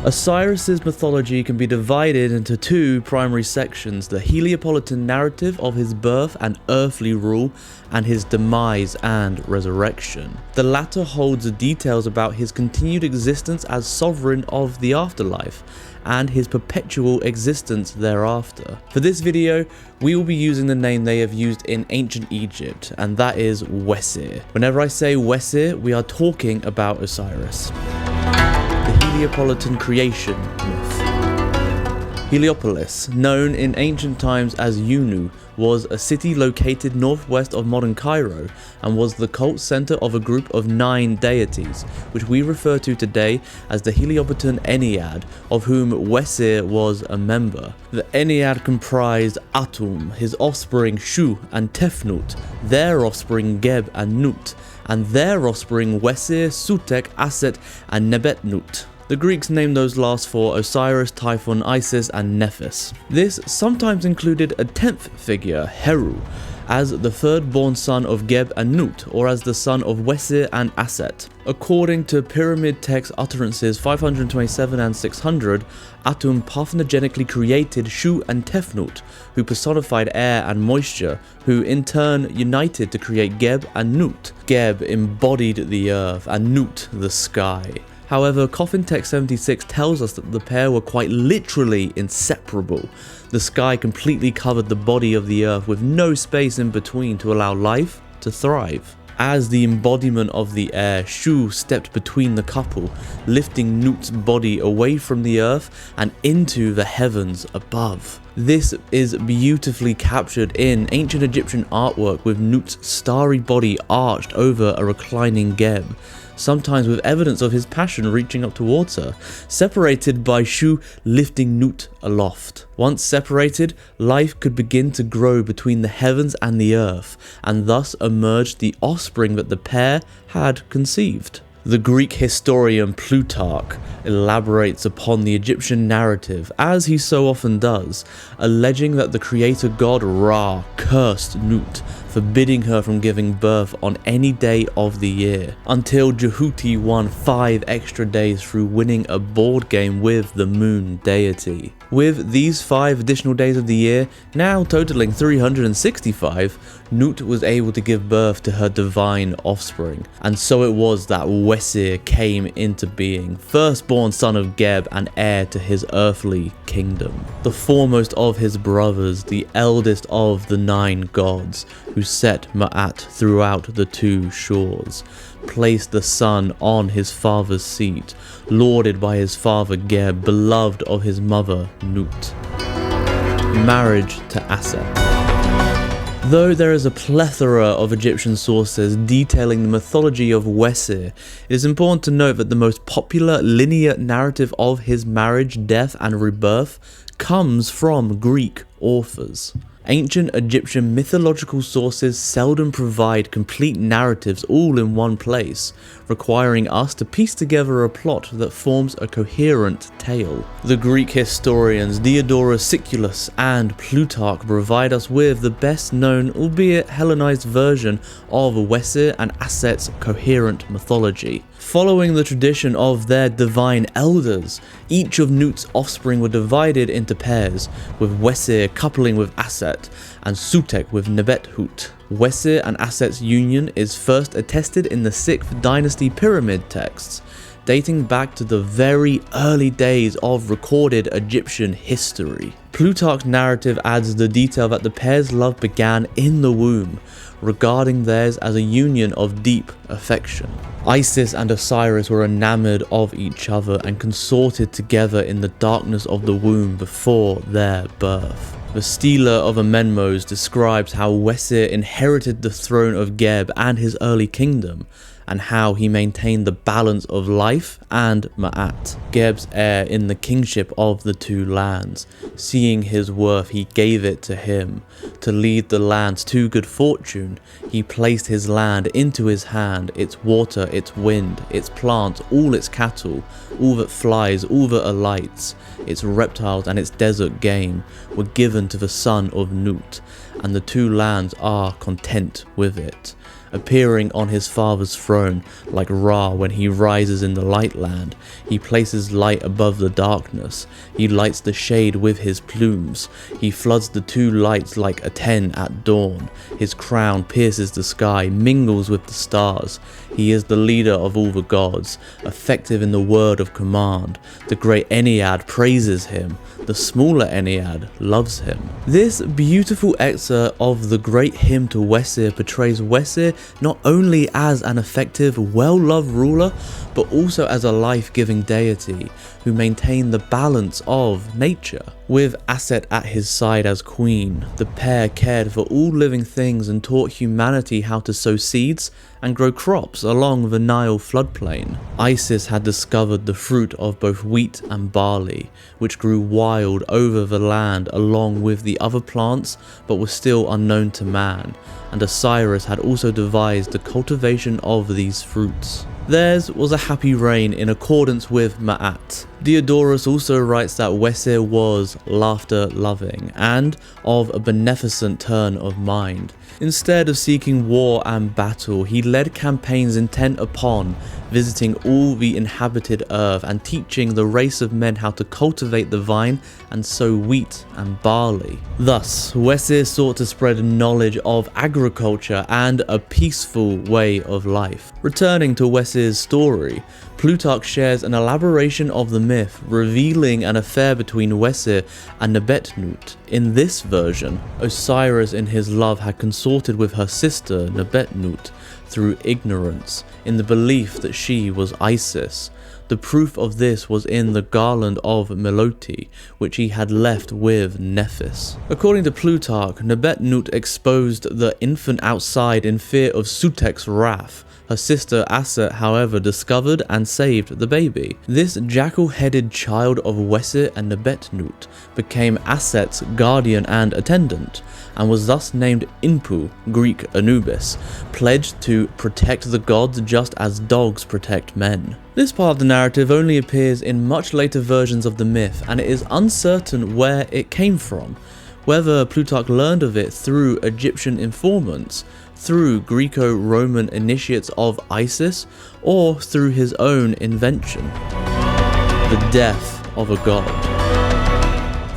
Osiris's mythology can be divided into two primary sections: the Heliopolitan narrative of his birth and earthly rule, and his demise and resurrection. The latter holds details about his continued existence as sovereign of the afterlife, and his perpetual existence thereafter. For this video, we will be using the name they have used in ancient Egypt, and that is Wesir. Whenever I say Wesir, we are talking about Osiris. The Heliopolitan creation myth. Heliopolis, known in ancient times as Yunu, was a city located northwest of modern Cairo and was the cult center of a group of 9 deities, which we refer to today as the Heliopolitan Ennead, of whom Wesir was a member. The Ennead comprised Atum, his offspring Shu and Tefnut, their offspring Geb and Nut, and their offspring Wesir, Sutekh, Aset, and Nebetnut. The Greeks named those last 4 Osiris, Typhon, Isis, and Nephis. This sometimes included a 10th figure, Heru, as the third-born son of Geb and Nut, or as the son of Wesir and Aset. According to pyramid text utterances 527 and 600, Atum parthenogenically created Shu and Tefnut, who personified air and moisture, who in turn united to create Geb and Nut. Geb embodied the earth and Nut the sky. However, Coffin Text 76 tells us that the pair were quite literally inseparable. The sky completely covered the body of the earth with no space in between to allow life to thrive. As the embodiment of the air, Shu stepped between the couple, lifting Nut's body away from the earth and into the heavens above. This is beautifully captured in ancient Egyptian artwork, with Nut's starry body arched over a reclining Geb, sometimes with evidence of his passion reaching up towards her, separated by Shu lifting Nut aloft. Once separated, life could begin to grow between the heavens and the earth, and thus emerged the offspring that the pair had conceived. The Greek historian Plutarch elaborates upon the Egyptian narrative, as he so often does, alleging that the creator god Ra cursed Nut, forbidding her from giving birth on any day of the year, until Jehuti won 5 extra days through winning a board game with the moon deity. With these 5 additional days of the year, now totaling 365, Nut was able to give birth to her divine offspring, and so it was that Wesir came into being, firstborn son of Geb and heir to his earthly kingdom. The foremost of his brothers, the eldest of the 9 gods, who set Ma'at throughout the 2 shores, placed the son on his father's seat, lauded by his father Geb, beloved of his mother Nut. Marriage to Aset. Though there is a plethora of Egyptian sources detailing the mythology of Wesir, it is important to note that the most popular linear narrative of his marriage, death, and rebirth comes from Greek authors. Ancient Egyptian mythological sources seldom provide complete narratives all in one place, requiring us to piece together a plot that forms a coherent tale. The Greek historians Diodorus Siculus and Plutarch provide us with the best known, albeit Hellenized version of Wesir and Aset's coherent mythology. Following the tradition of their divine elders, each of Nut's offspring were divided into pairs, with Wesir coupling with Aset and Sutekh with Nebetnut. Wesir and Aset's union is first attested in the 6th dynasty pyramid texts, dating back to the very early days of recorded Egyptian history. Plutarch's narrative adds the detail that the pair's love began in the womb, regarding theirs as a union of deep affection. Isis and Osiris were enamored of each other and consorted together in the darkness of the womb before their birth. The Stela of Amenmos describes how Wesir inherited the throne of Geb and his early kingdom, and how he maintained the balance of life and Ma'at, Geb's heir in the kingship of the 2 lands. Seeing his worth, he gave it to him. To lead the lands to good fortune, he placed his land into his hand, its water, its wind, its plants, all its cattle, all that flies, all that alights, its reptiles and its desert game were given to the son of Nut, and the 2 lands are content with it. Appearing on his father's throne throne, like Ra when he rises in the light land. He places light above the darkness. He lights the shade with his plumes. He floods the two lights like Aten at dawn. His crown pierces the sky, mingles with the stars. He is the leader of all the gods, effective in the word of command. The great Ennead praises him. The smaller Ennead loves him. This beautiful excerpt of the great hymn to Wesir portrays Wesir not only as an effective, well-loved ruler, but also as a life-giving deity who maintained the balance of nature. With Aset at his side as queen, the pair cared for all living things and taught humanity how to sow seeds and grow crops along the Nile floodplain. Isis had discovered the fruit of both wheat and barley, which grew wild over the land along with the other plants but were still unknown to man, and Osiris had also devised the cultivation of these fruits. Theirs was a happy reign in accordance with Ma'at. Diodorus also writes that Wesir was laughter-loving and of a beneficent turn of mind. Instead of seeking war and battle, he led campaigns intent upon visiting all the inhabited earth and teaching the race of men how to cultivate the vine and sow wheat and barley. Thus, Wesir sought to spread knowledge of agriculture and a peaceful way of life. Returning to Wesir's story, Plutarch shares an elaboration of the myth, revealing an affair between Wesir and Nebetnut. In this version, Osiris in his love had consorted with her sister Nebetnut through ignorance, in the belief that she was Isis. The proof of this was in the garland of Meloti, which he had left with Nephis. According to Plutarch, Nebetnut exposed the infant outside in fear of Sutekh's wrath. Her sister Aset, however, discovered and saved the baby. This jackal-headed child of Wesir and Nebetnut became Aset's guardian and attendant, and was thus named Inpu, Greek Anubis, pledged to protect the gods just as dogs protect men. This part of the narrative only appears in much later versions of the myth, and it is uncertain where it came from, whether Plutarch learned of it through Egyptian informants, through Greco-Roman initiates of Isis, or through his own invention. The death of a god.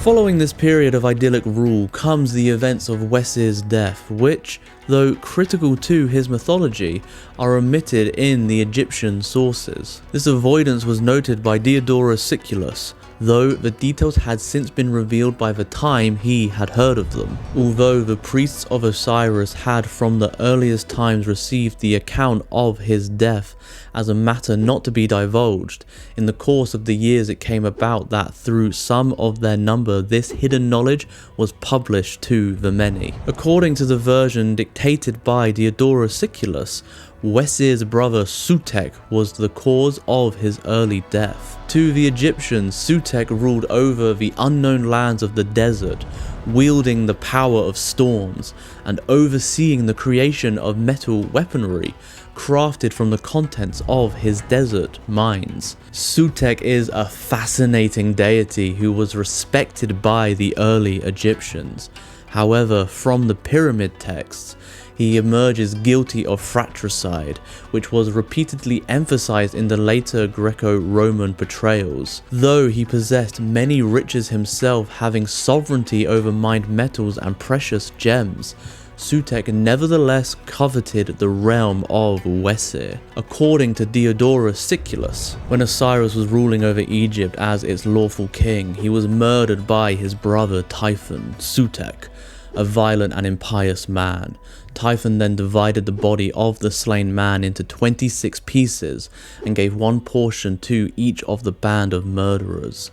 Following this period of idyllic rule comes the events of Wesir's death, which, though critical to his mythology, are omitted in the Egyptian sources. This avoidance was noted by Diodorus Siculus, though the details had since been revealed by the time he had heard of them. Although the priests of Osiris had from the earliest times received the account of his death as a matter not to be divulged, in the course of the years it came about that through some of their number this hidden knowledge was published to the many. According to the version dictated by Diodorus Siculus, Wesir's brother Sutekh was the cause of his early death. To the Egyptians, Sutekh ruled over the unknown lands of the desert, wielding the power of storms and overseeing the creation of metal weaponry crafted from the contents of his desert mines. Sutekh is a fascinating deity who was respected by the early Egyptians. However, from the pyramid texts, he emerges guilty of fratricide, which was repeatedly emphasized in the later Greco-Roman portrayals. Though he possessed many riches himself, having sovereignty over mined metals and precious gems, Sutekh nevertheless coveted the realm of Wesir. According to Diodorus Siculus, when Osiris was ruling over Egypt as its lawful king, he was murdered by his brother Typhon, Sutekh, a violent and impious man. Typhon then divided the body of the slain man into 26 pieces and gave one portion to each of the band of murderers,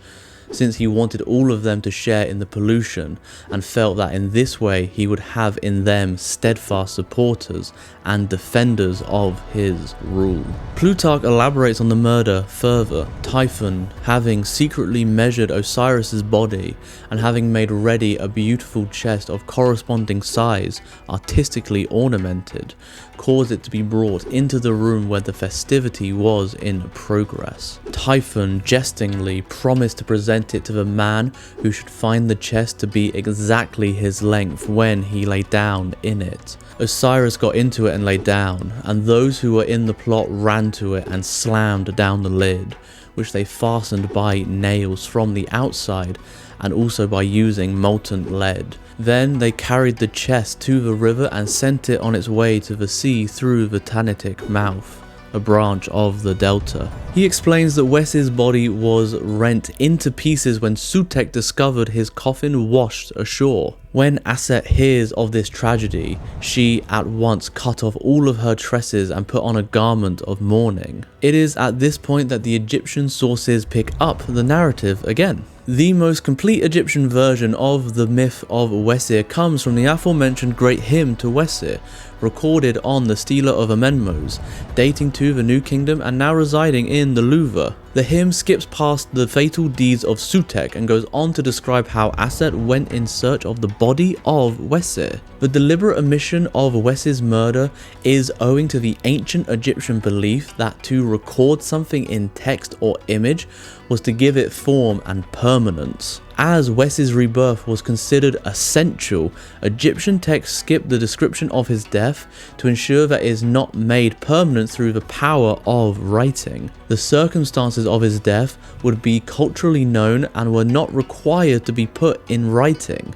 since he wanted all of them to share in the pollution and felt that in this way he would have in them steadfast supporters and defenders of his rule. Plutarch elaborates on the murder further. Typhon, having secretly measured Osiris's body and having made ready a beautiful chest of corresponding size, artistically ornamented, caused it to be brought into the room where the festivity was in progress. Typhon jestingly promised to present sent it to the man who should find the chest to be exactly his length when he lay down in it. Osiris got into it and lay down, and those who were in the plot ran to it and slammed down the lid, which they fastened by nails from the outside and also by using molten lead. Then they carried the chest to the river and sent it on its way to the sea through the Tanitic mouth, a branch of the delta. He explains that Wesir's body was rent into pieces when Sutekh discovered his coffin washed ashore. When Aset hears of this tragedy, she at once cut off all of her tresses and put on a garment of mourning. It is at this point that the Egyptian sources pick up the narrative again. The most complete Egyptian version of the myth of Wesir comes from the aforementioned great hymn to Wesir, recorded on the Stela of Amenmos, dating to the New Kingdom and now residing in the Louvre. The hymn skips past the fatal deeds of Sutekh and goes on to describe how Aset went in search of the body of Wesir. The deliberate omission of Wesir's murder is owing to the ancient Egyptian belief that to record something in text or image was to give it form and permanence. As Wesir's rebirth was considered essential, Egyptian texts skip the description of his death to ensure that it is not made permanent through the power of writing. The circumstances of his death would be culturally known and were not required to be put in writing.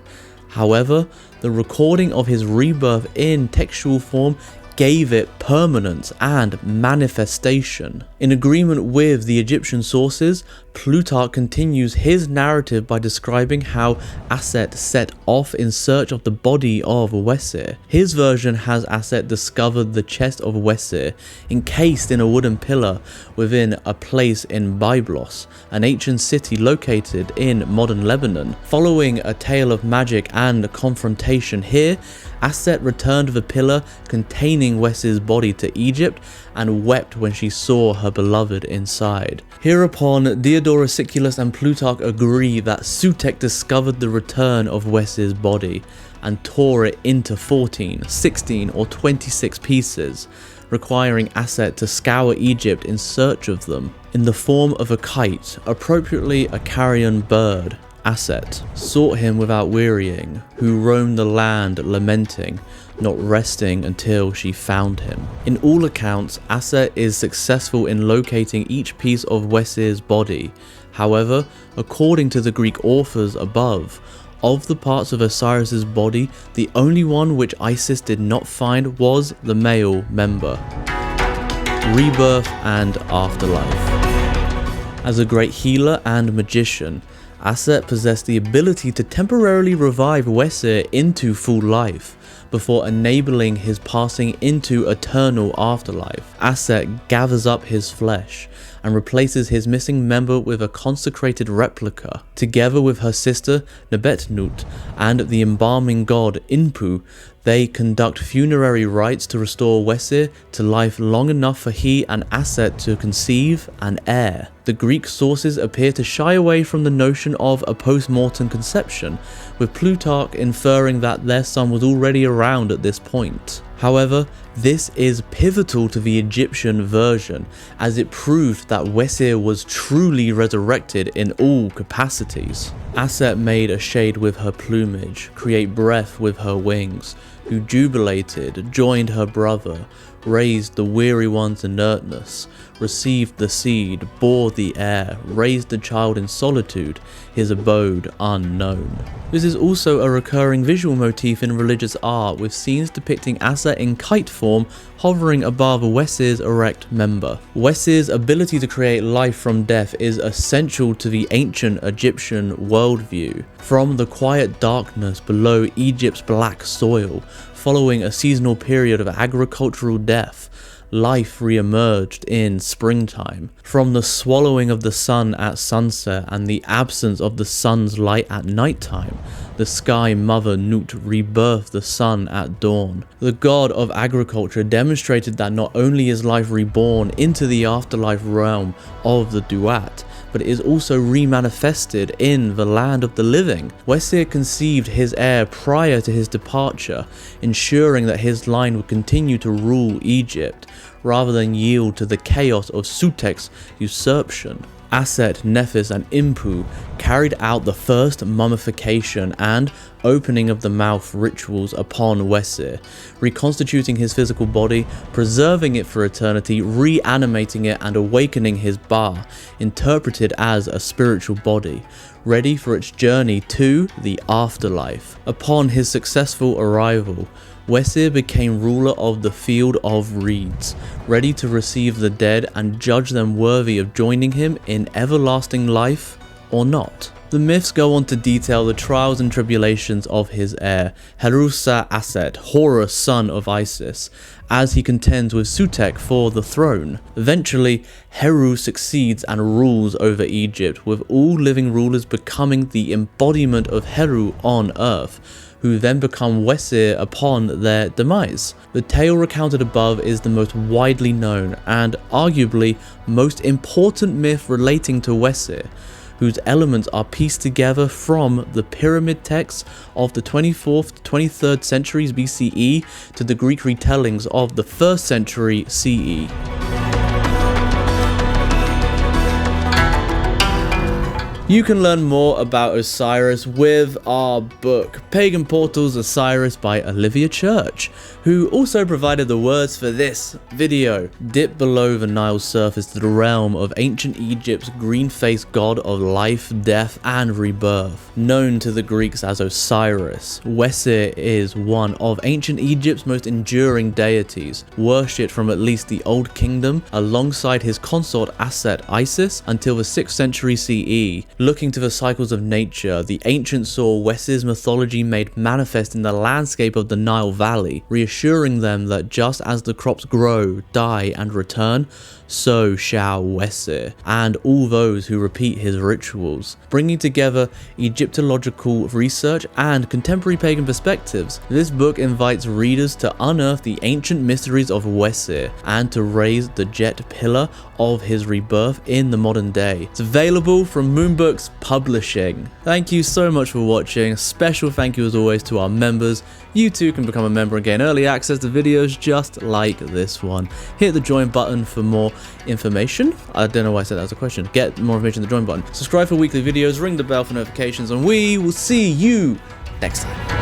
However, the recording of his rebirth in textual form gave it permanence and manifestation. In agreement with the Egyptian sources, Plutarch continues his narrative by describing how Aset set off in search of the body of Wesir. His version has Aset discovered the chest of Wesir encased in a wooden pillar within a place in Byblos, an ancient city located in modern Lebanon. Following a tale of magic and confrontation here, Aset returned the pillar containing Wesir's body to Egypt and wept when she saw her beloved inside. Hereupon, Diodorus Siculus and Plutarch agree that Sutekh discovered the return of Wesir's body and tore it into 14, 16 or 26 pieces, requiring Aset to scour Egypt in search of them. In the form of a kite, appropriately a carrion bird, Aset sought him without wearying, who roamed the land lamenting, not resting until she found him. In all accounts, Aset is successful in locating each piece of Wesir's body. However, according to the Greek authors above, of the parts of Osiris's body, the only one which Isis did not find was the male member. Rebirth and afterlife. As a great healer and magician, Aset possessed the ability to temporarily revive Wesir into full life, before enabling his passing into eternal afterlife. Aset gathers up his flesh and replaces his missing member with a consecrated replica. Together with her sister Nebetnut and the embalming god Inpu, they conduct funerary rites to restore Wesir to life long enough for he and Aset to conceive an heir. The Greek sources appear to shy away from the notion of a post-mortem conception, with Plutarch inferring that their son was already around at this point. However, this is pivotal to the Egyptian version, as it proved that Wesir was truly resurrected in all capacities. Aset made a shade with her plumage, create breath with her wings, who jubilated, joined her brother, raised the weary one's inertness, received the seed, bore the heir, raised the child in solitude, his abode unknown. This is also a recurring visual motif in religious art, with scenes depicting Aset in kite form hovering above Wesir's erect member. Wesir's ability to create life from death is essential to the ancient Egyptian worldview. From the quiet darkness below Egypt's black soil, following a seasonal period of agricultural death, life re-emerged in springtime. From the swallowing of the sun at sunset and the absence of the sun's light at nighttime, the sky mother Nut rebirthed the sun at dawn. The god of agriculture demonstrated that not only is life reborn into the afterlife realm of the Duat, but it is also remanifested in the land of the living. Wesir conceived his heir prior to his departure, ensuring that his line would continue to rule Egypt, rather than yield to the chaos of Sutekh's usurpation. Aset, Nephis, and Impu carried out the first mummification and opening of the mouth rituals upon Wesir, reconstituting his physical body, preserving it for eternity, reanimating it, and awakening his Ba, interpreted as a spiritual body, ready for its journey to the afterlife. Upon his successful arrival, Wesir became ruler of the field of reeds, ready to receive the dead and judge them worthy of joining him in everlasting life or not. The myths go on to detail the trials and tribulations of his heir, Heru Aset, Horus, son of Isis, as he contends with Sutekh for the throne. Eventually, Heru succeeds and rules over Egypt, with all living rulers becoming the embodiment of Heru on earth, who then become Wesir upon their demise. The tale recounted above is the most widely known and arguably most important myth relating to Wesir, whose elements are pieced together from the pyramid texts of the 24th to 23rd centuries BCE to the Greek retellings of the 1st century CE. You can learn more about Osiris with our book, Pagan Portals Osiris by Olivia Church, who also provided the words for this video. Dip below the Nile's surface to the realm of ancient Egypt's green-faced god of life, death, and rebirth. Known to the Greeks as Osiris, Wesir is one of ancient Egypt's most enduring deities, worshipped from at least the Old Kingdom alongside his consort Aset Isis until the 6th century CE. Looking to the cycles of nature, the ancients saw Wesir's mythology made manifest in the landscape of the Nile Valley, reassuring them that just as the crops grow, die, and return, so shall Wesir, and all those who repeat his rituals. Bringing together Egyptological research and contemporary pagan perspectives, this book invites readers to unearth the ancient mysteries of Wesir and to raise the jet pillar of his rebirth in the modern day. It's available from Moonbooks Publishing. Thank you so much for watching. A special thank you as always to our members. You too can become a member and gain early access to videos just like this one. Hit the join button for more information. I don't know why I said that as a question. Get more information in the join button. Subscribe for weekly videos, ring the bell for notifications, and we will see you next time.